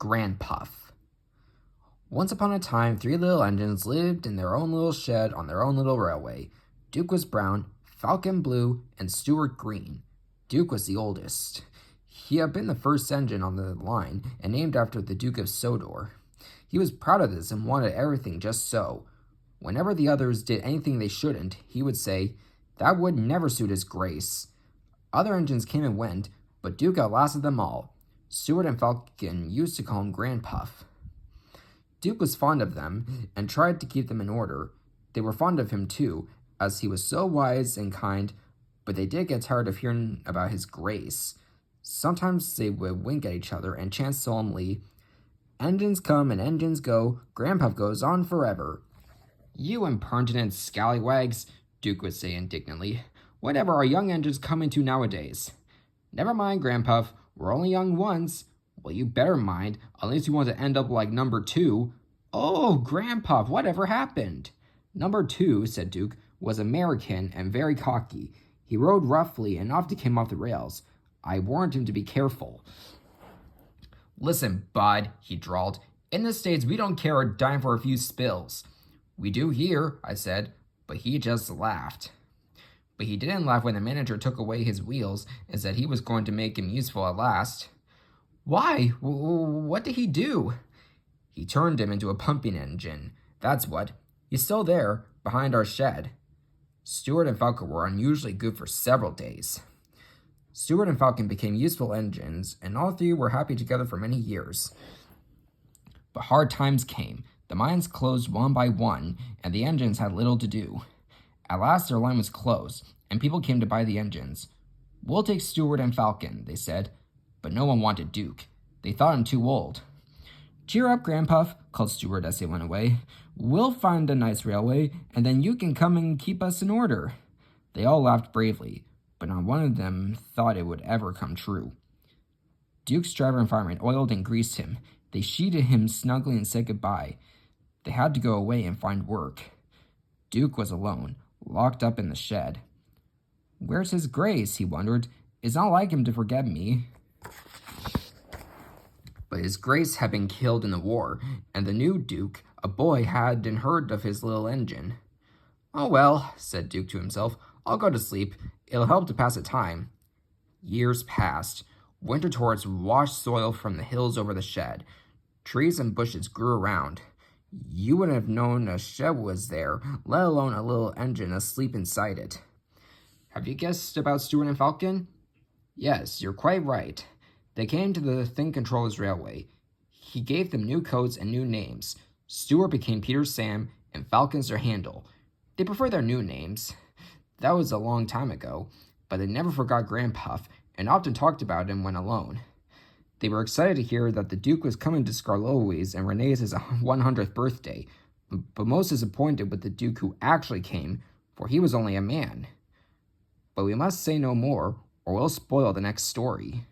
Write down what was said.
Granpuff. Once upon a time, three little engines lived in their own little shed on their own little railway. Duke was brown, Falcon blue, and Stuart green. Duke was the oldest. He had been the first engine on the line and named after the Duke of Sodor. He was proud of this and wanted everything just so. Whenever the others did anything they shouldn't, he would say, "That would never suit his grace." Other engines came and went, but Duke outlasted them all. Stuart and Falcon used to call him Granpuff. Duke was fond of them and tried to keep them in order. They were fond of him too, as he was so wise and kind, but they did get tired of hearing about his grace. Sometimes they would wink at each other and chant solemnly, "Engines come and engines go, Granpuff goes on forever." "You impertinent scallywags," Duke would say indignantly. "Whatever are young engines coming to nowadays?" "Never mind, Granpuff, we're only young once." "Well, you better mind, unless you want to end up like number 2. "Oh, Granpuff, whatever happened?" "Number 2, said Duke, "was American and very cocky. He rode roughly and often came off the rails. I warned him to be careful." "Listen, bud," he drawled, "in the States we don't care a dime for a few spills." "We do here," I said, but he just laughed. But he didn't laugh when the manager took away his wheels and said he was going to make him useful at last. "Why? What did he do?" "He turned him into a pumping engine. That's what. He's still there, behind our shed." Stuart and Falcon were unusually good for several days. Stuart and Falcon became useful engines, and all three were happy together for many years. But hard times came. The mines closed one by one, and the engines had little to do. At last their line was closed, and people came to buy the engines. "We'll take Stuart and Falcon," they said, but no one wanted Duke. They thought him too old. "Cheer up, Granpuff," called Stuart as they went away. "We'll find a nice railway, and then you can come and keep us in order." They all laughed bravely, but not one of them thought it would ever come true. Duke's driver and fireman oiled and greased him. They sheeted him snugly and said goodbye. They had to go away and find work. Duke was alone, locked up in the shed. "Where's his grace?" he wondered. "It's not like him to forget me." But his grace had been killed in the war, and the new Duke, a boy, hadn't heard of his little engine. "Oh well," said Duke to himself, "I'll go to sleep. It'll help to pass the time." Years passed. Winter torrents washed soil from the hills over the shed. Trees and bushes grew around. You wouldn't have known a shed was there, let alone a little engine asleep inside it. Have you guessed about Stuart and Falcon? Yes, you're quite right. They came to the Think Controller's railway. He gave them new coats and new names. Stuart became Peter Sam, and Falcon Sir Handel. They prefer their new names. That was a long time ago, but they never forgot Granpuff, and often talked about him when alone. They were excited to hear that the Duke was coming to Skarloey's and Renee's 100th birthday, but most disappointed with the Duke who actually came, for he was only a man. But we must say no more, or we'll spoil the next story.